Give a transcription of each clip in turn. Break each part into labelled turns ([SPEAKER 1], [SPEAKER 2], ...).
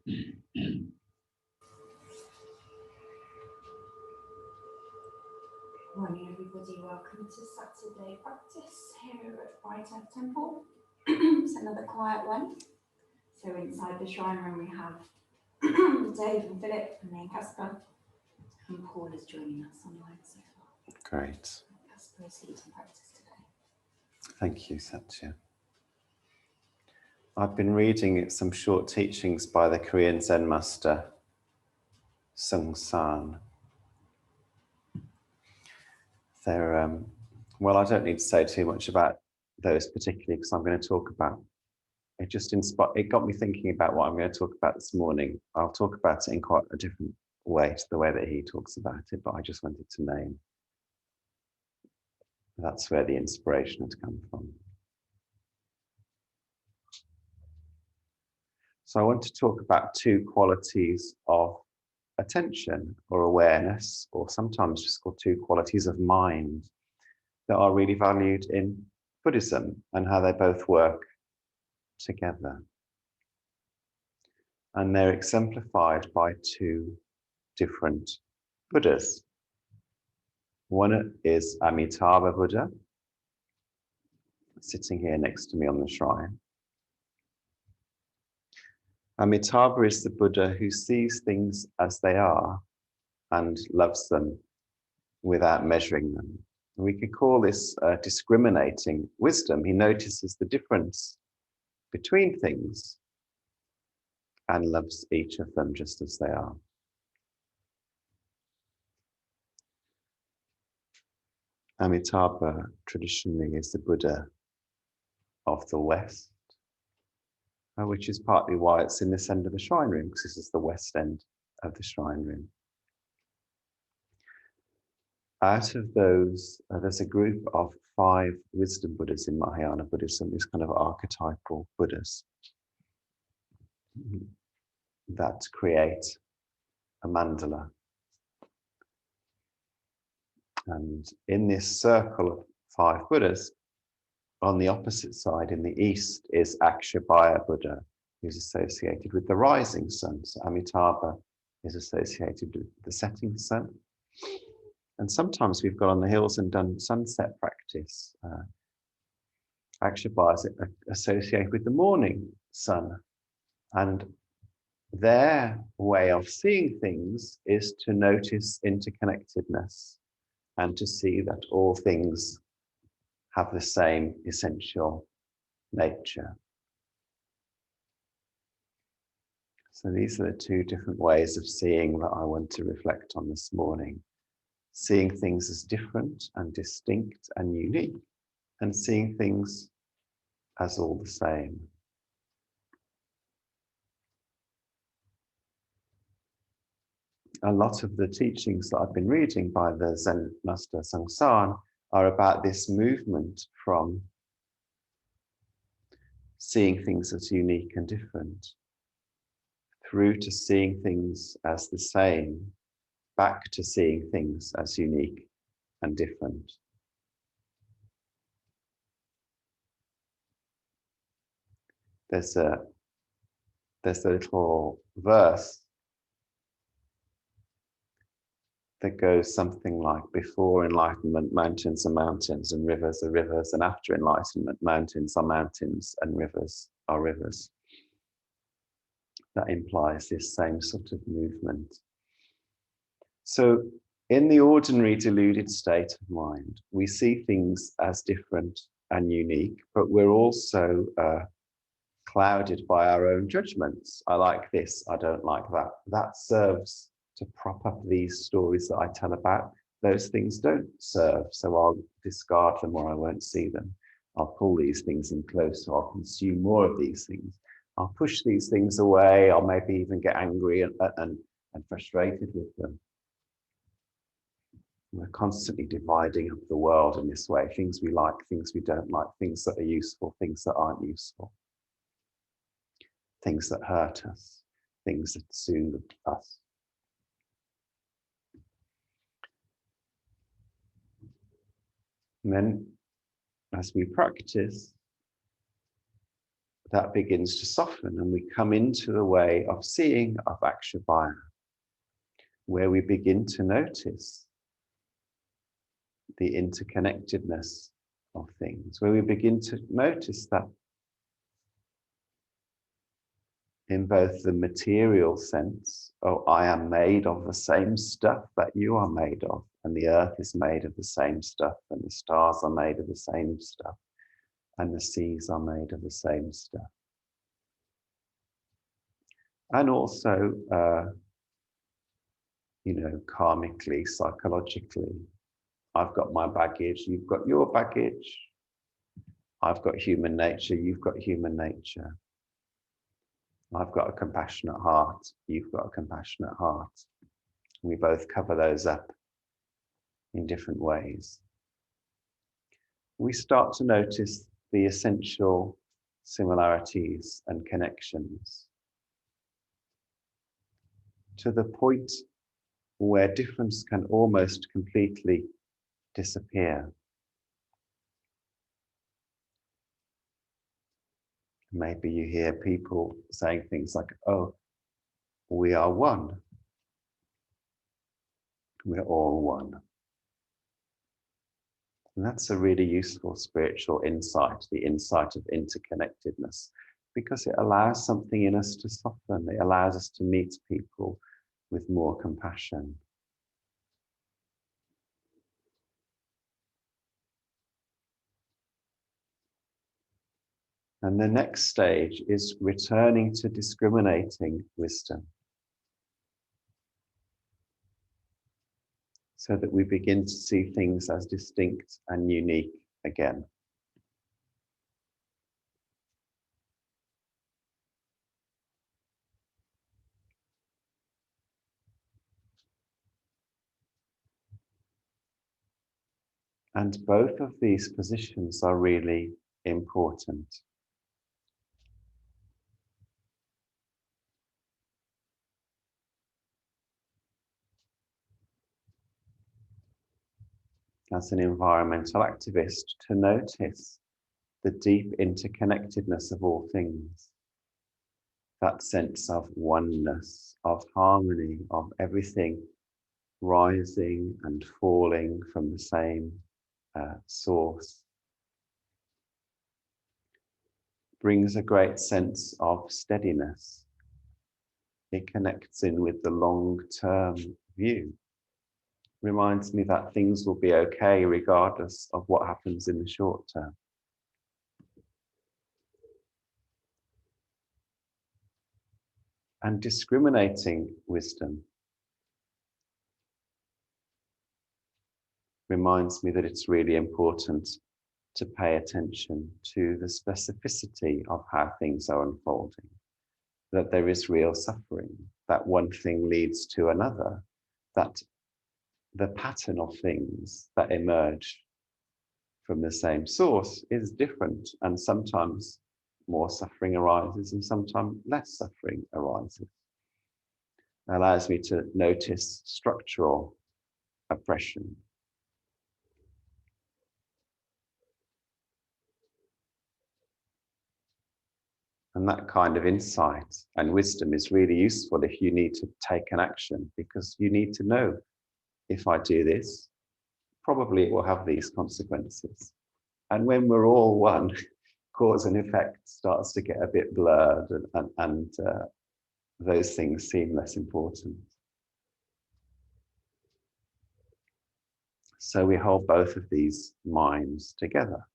[SPEAKER 1] Morning everybody, welcome to Saturday practice here at Bright Earth Temple. It's another quiet one. So inside the shrine room we have Dave and Philip and me and Kaspa, and Paul is joining us online so far.
[SPEAKER 2] Great.
[SPEAKER 1] Kaspa is leading practice today.
[SPEAKER 2] Thank you, Satya. I've been reading some short teachings by the Korean Zen master, Seung San. They're, well, I don't need to say too much about those particularly because I'm going to talk about it. It got me thinking about what I'm going to talk about this morning. I'll talk about it in quite a different way to the way that he talks about it, but I just wanted to name. That's where the inspiration had come from. So I want to talk about two qualities of attention or awareness, or sometimes just called two qualities of mind, that are really valued in Buddhism and how they both work together. And they're exemplified by two different Buddhas. One is Amitabha Buddha, sitting here next to me on the shrine. Amitabha is the Buddha who sees things as they are and loves them without measuring them. We could call this discriminating wisdom. He notices the difference between things and loves each of them just as they are. Amitabha traditionally is the Buddha of the West, which is partly why it's in this end of the shrine room, because this is the west end of the shrine room. Out of those, there's a group of 5 wisdom Buddhas in Mahayana Buddhism, these kind of archetypal Buddhas that create a mandala. And in this circle of 5 Buddhas, on the opposite side in the east is Akshabhaya Buddha, who's associated with the rising sun. So Amitabha is associated with the setting sun. And sometimes we've got on the hills and done sunset practice. Akshabhaya is associated with the morning sun. And their way of seeing things is to notice interconnectedness and to see that all things have the same essential nature. So these are the 2 different ways of seeing that I want to reflect on this morning. Seeing things as different and distinct and unique, and seeing things as all the same. A lot of the teachings that I've been reading by the Zen master Seung San are about this movement from seeing things as unique and different through to seeing things as the same, back to seeing things as unique and different. There's a little verse that goes something like, before enlightenment, mountains are mountains and rivers are rivers, and after enlightenment, mountains are mountains and rivers are rivers. That implies this same sort of movement. So in the ordinary deluded state of mind, we see things as different and unique, but we're also clouded by our own judgments. I like this, I don't like that. That serves to prop up these stories that I tell about. Those things don't serve, so I'll discard them or I won't see them. I'll pull these things in closer, I'll consume more of these things. I'll push these things away, I'll maybe even get angry and frustrated with them. We're constantly dividing up the world in this way. Things we like, things we don't like, things that are useful, things that aren't useful. Things that hurt us, things that soothe us. And then, as we practice, that begins to soften, and we come into the way of seeing of Akshavaya, where we begin to notice the interconnectedness of things, where we begin to notice that in both the material sense, oh, I am made of the same stuff that you are made of, and the earth is made of the same stuff, and the stars are made of the same stuff, and the seas are made of the same stuff. And also, karmically, psychologically, I've got my baggage, you've got your baggage. I've got human nature, you've got human nature. I've got a compassionate heart, you've got a compassionate heart. We both cover those up in different ways. We start to notice the essential similarities and connections to the point where difference can almost completely disappear. Maybe you hear people saying things like, oh, we are one. We're all one. And that's a really useful spiritual insight, the insight of interconnectedness, because it allows something in us to soften. It allows us to meet people with more compassion. And the next stage is returning to discriminating wisdom, so that we begin to see things as distinct and unique again. And both of these positions are really important. As an environmental activist, to notice the deep interconnectedness of all things, that sense of oneness, of harmony, of everything rising and falling from the same source, brings a great sense of steadiness. It connects in with the long-term view. Reminds me that things will be okay regardless of what happens in the short term. And discriminating wisdom reminds me that it's really important to pay attention to the specificity of how things are unfolding, that there is real suffering, that one thing leads to another, that the pattern of things that emerge from the same source is different, and sometimes more suffering arises and sometimes less suffering arises. It allows me to notice structural oppression. And that kind of insight and wisdom is really useful if you need to take an action, because you need to know, if I do this, probably it will have these consequences. And when we're all one, cause and effect starts to get a bit blurred, and those things seem less important. So we hold both of these minds together,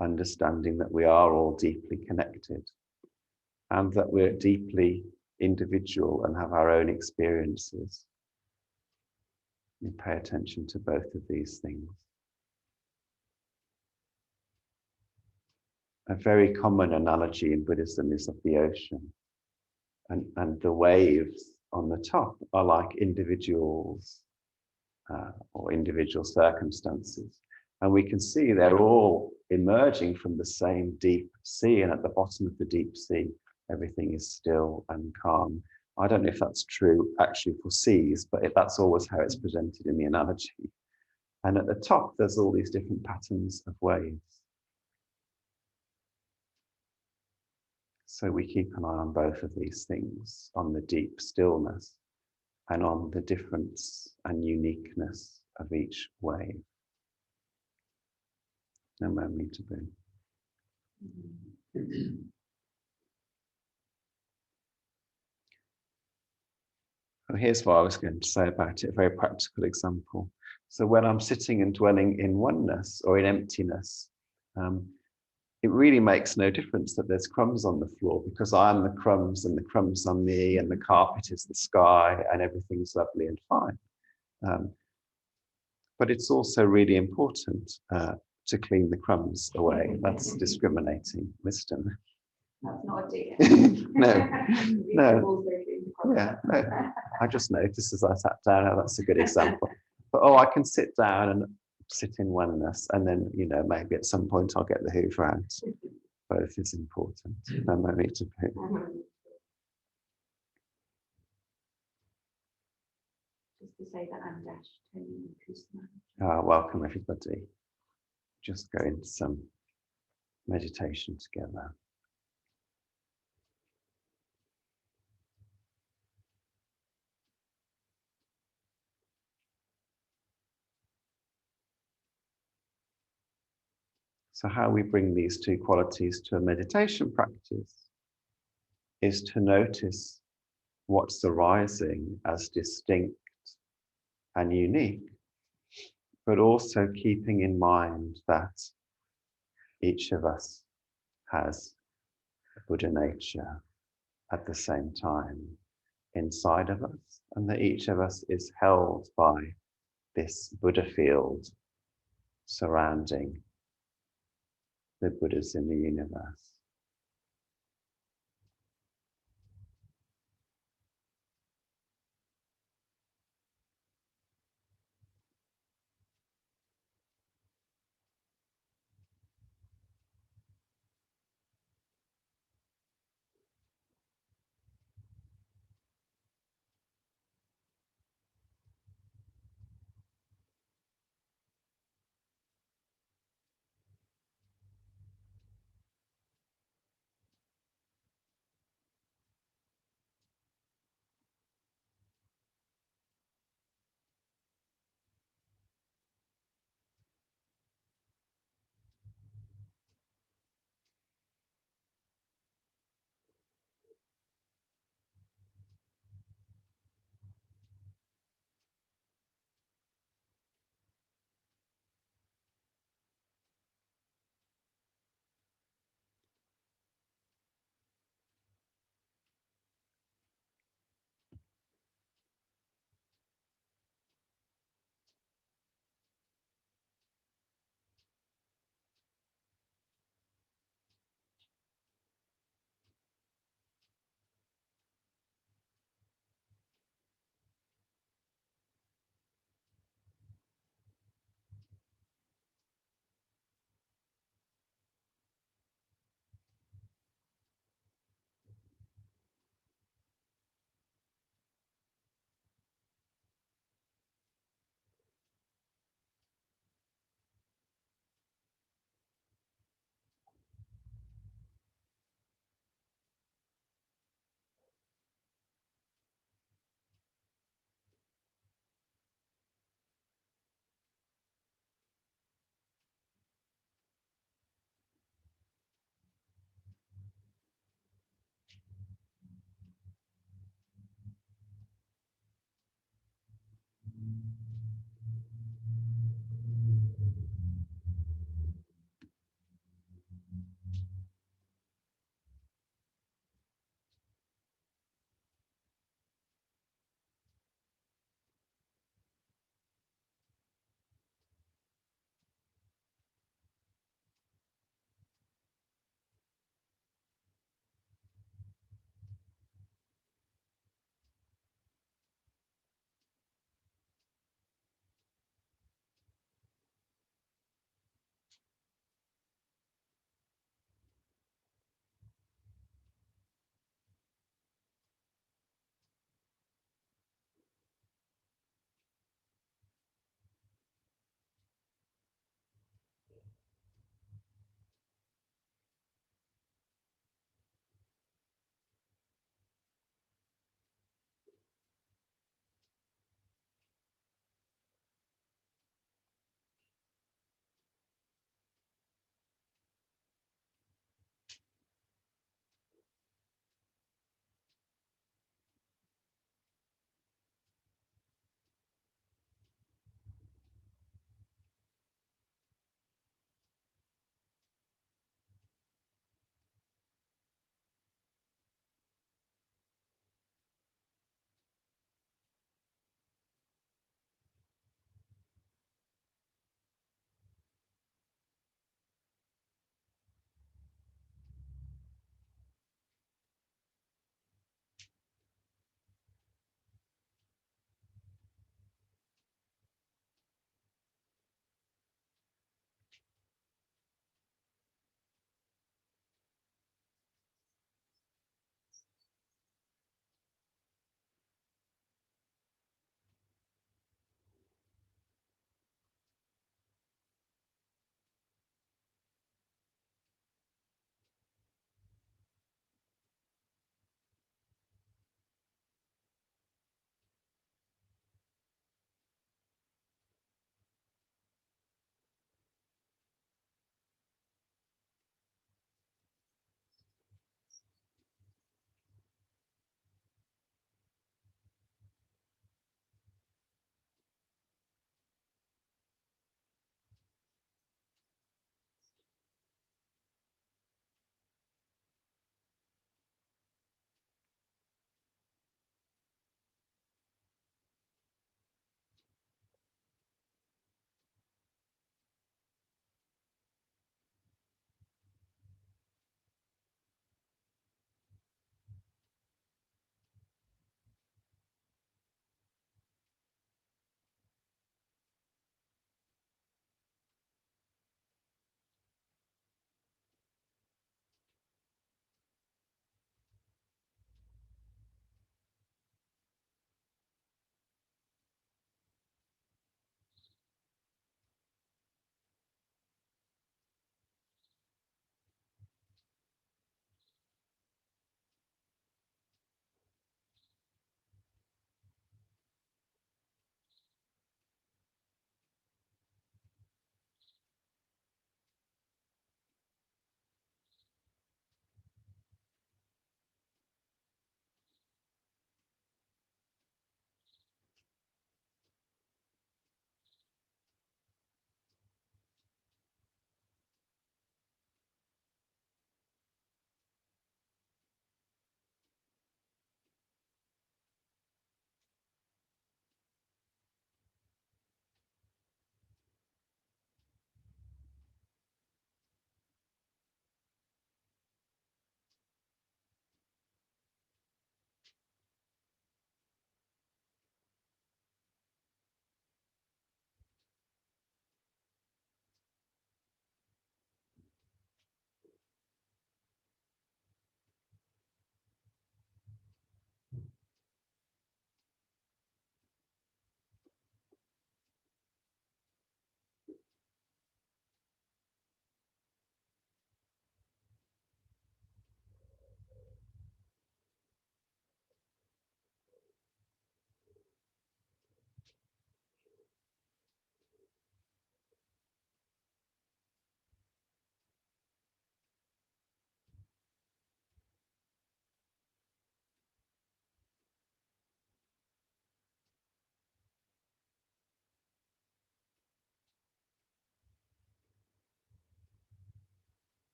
[SPEAKER 2] understanding that we are all deeply connected and that we're deeply individual and have our own experiences. We pay attention to both of these things. A very common analogy in Buddhism is of the ocean, and the waves on the top are like individuals or individual circumstances. And we can see they're all emerging from the same deep sea, and at the bottom of the deep sea, everything is still and calm. I don't know if that's true actually for seas, but that's always how it's presented in the analogy. And at the top, there's all these different patterns of waves. So we keep an eye on both of these things, on the deep stillness and on the difference and uniqueness of each wave. Namo Omito Fo. And here's what I was going to say about it, a very practical example. So when I'm sitting and dwelling in oneness or in emptiness, it really makes no difference that there's crumbs on the floor, because I am the crumbs and the crumbs are me and the carpet is the sky and everything's lovely and fine. But it's also really important to clean the crumbs away. That's discriminating wisdom.
[SPEAKER 1] That's not a dig.
[SPEAKER 2] No, no. Yeah, no. I just noticed as I sat down, oh, that's a good example. But I can sit down and sit in oneness, and then, maybe at some point I'll get the hoover out. Both is important. Namo Omito Fo.
[SPEAKER 1] Just to say that I'm Dash, Tony and Kaspa.
[SPEAKER 2] Welcome everybody. Just go into some meditation together. So how we bring these two qualities to a meditation practice is to notice what's arising as distinct and unique, but also keeping in mind that each of us has a Buddha nature at the same time inside of us, and that each of us is held by this Buddha field surrounding the Buddhas in the universe.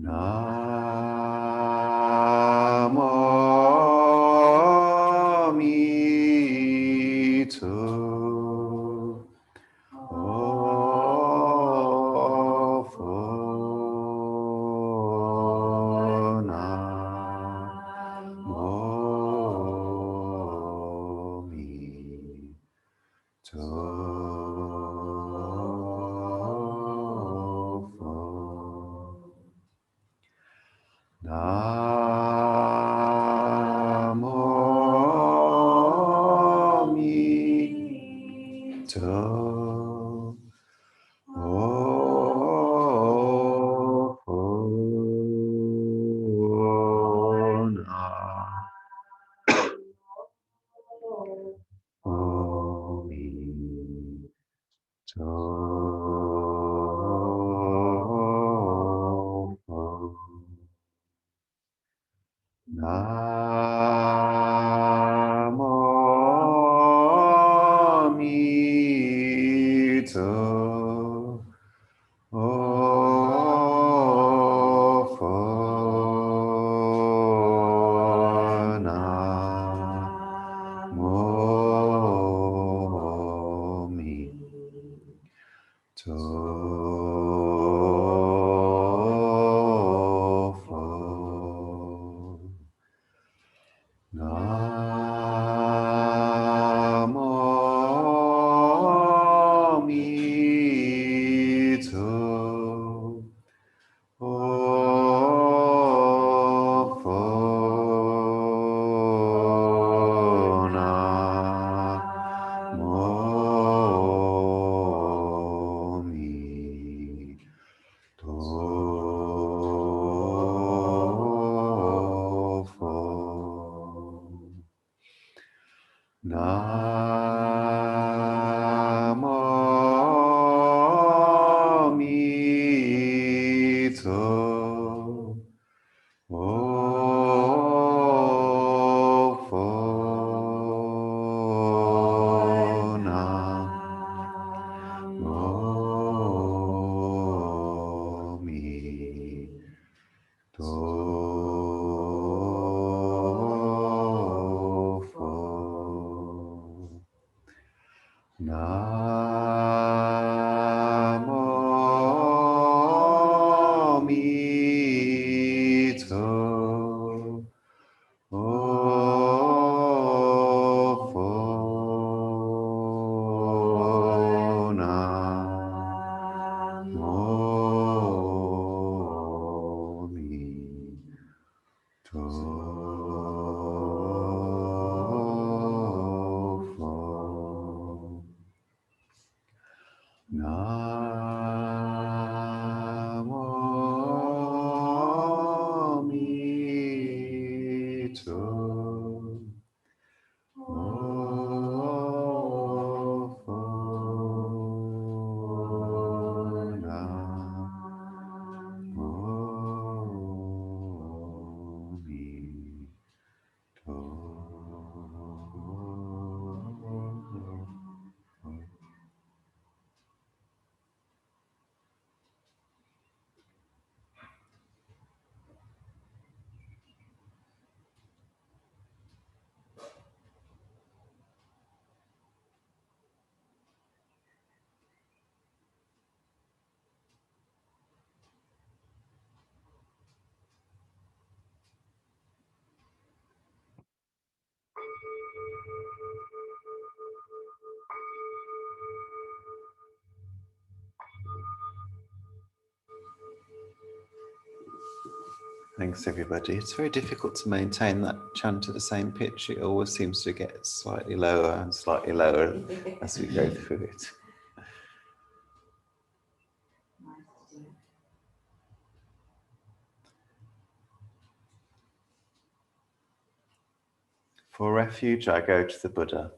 [SPEAKER 2] Namo Omito Fo. Namo Omito Fo. Namo Omito Fo. Namo Omito Fo. Namo Omito Fo. Namo Omito Fo. Namo Omito Fo. Namo Omito Fo. Namo Omito Fo. Namo Omito Fo. Namo Omito Fo. Namo Omito Fo. Namo Omito. Thanks, everybody. It's very difficult to maintain that chant at the same pitch. It always seems to get slightly lower and slightly lower as we go through it. For refuge, I go to the Buddha.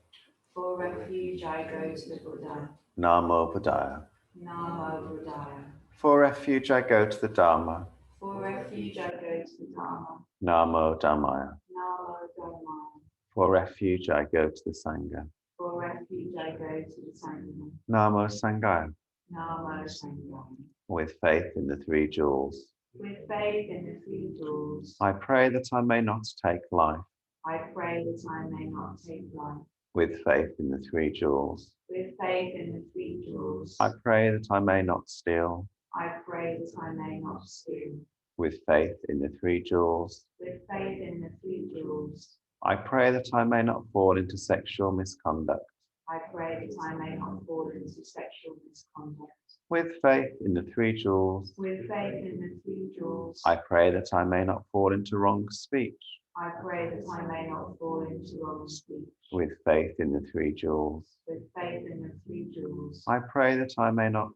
[SPEAKER 1] For refuge, I go to the Buddha.
[SPEAKER 2] Namo Buddhaya.
[SPEAKER 1] Namo Buddhaya.
[SPEAKER 2] For refuge, I go to the Dharma.
[SPEAKER 1] For refuge, I go to the Dharma.
[SPEAKER 2] Namo Dhammaya.
[SPEAKER 1] Namo Dhammaya.
[SPEAKER 2] For refuge, I go to the Sangha.
[SPEAKER 1] For refuge, I go to the Sangha.
[SPEAKER 2] Namo Sanghaya.
[SPEAKER 1] Namo Sangha.
[SPEAKER 2] With faith in the three jewels.
[SPEAKER 1] with faith in the three jewels.
[SPEAKER 2] I pray that I may not take life,
[SPEAKER 1] I pray that I may not take life,
[SPEAKER 2] with faith in the three jewels.
[SPEAKER 1] with faith in the three jewels.
[SPEAKER 2] I pray that I may not steal,
[SPEAKER 1] I pray that I may not steal,
[SPEAKER 2] with faith in the three jewels.
[SPEAKER 1] with faith in the three jewels.
[SPEAKER 2] I pray that I may not fall into sexual misconduct,
[SPEAKER 1] I pray that I may not fall into sexual misconduct,
[SPEAKER 2] with faith in the three jewels.
[SPEAKER 1] with faith in the three jewels.
[SPEAKER 2] I pray that I may not fall into wrong speech,
[SPEAKER 1] I pray that I may not fall into wrong speech,
[SPEAKER 2] with faith in the three jewels.
[SPEAKER 1] with faith in the three jewels.
[SPEAKER 2] I pray that I may not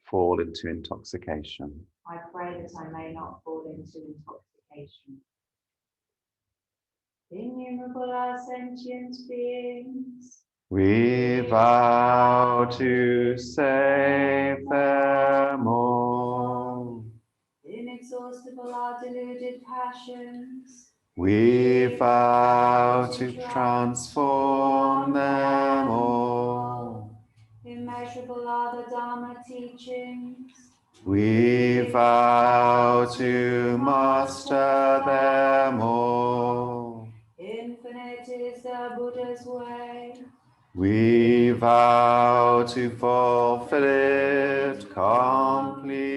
[SPEAKER 2] fall into intoxication,
[SPEAKER 1] I pray that I may not fall into intoxication. Innumerable are sentient beings.
[SPEAKER 2] we vow to save them all.
[SPEAKER 1] Inexhaustible are deluded passions.
[SPEAKER 2] We vow to transform them all.
[SPEAKER 1] Immeasurable are the Dharma teachings.
[SPEAKER 2] We vow to master them all.
[SPEAKER 1] Infinite is the Buddha's way.
[SPEAKER 2] We vow to fulfill it completely.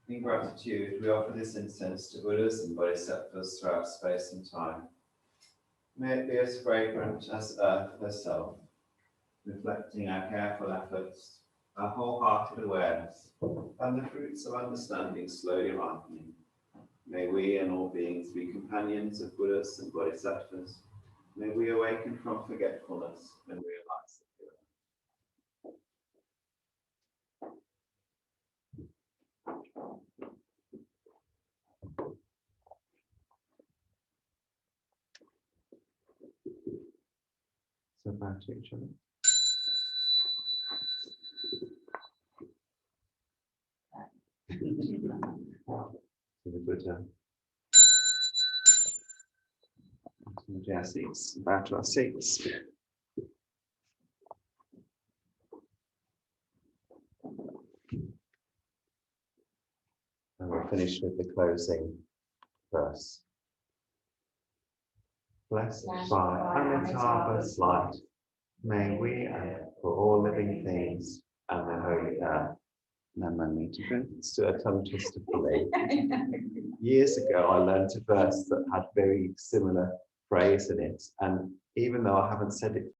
[SPEAKER 2] In gratitude, we offer this incense to Buddhas and Bodhisattvas throughout space and time. May it be as fragrant as earth herself, reflecting our careful efforts, our wholehearted awareness, and the fruits of understanding slowly ripening. May we and all beings be companions of Buddhas and Bodhisattvas. May we awaken from forgetfulness and realize the pure. So back to each other. To the Buddha. To the our seats, back to our seats. And we'll finish with the closing verse. Blessed by Amitabha's light, may we and for all living things and the holy earth. Namo Omito Fo. It's a tongue twister for me. Years ago, I learned a verse that had very similar phrase in it, and even though I haven't said it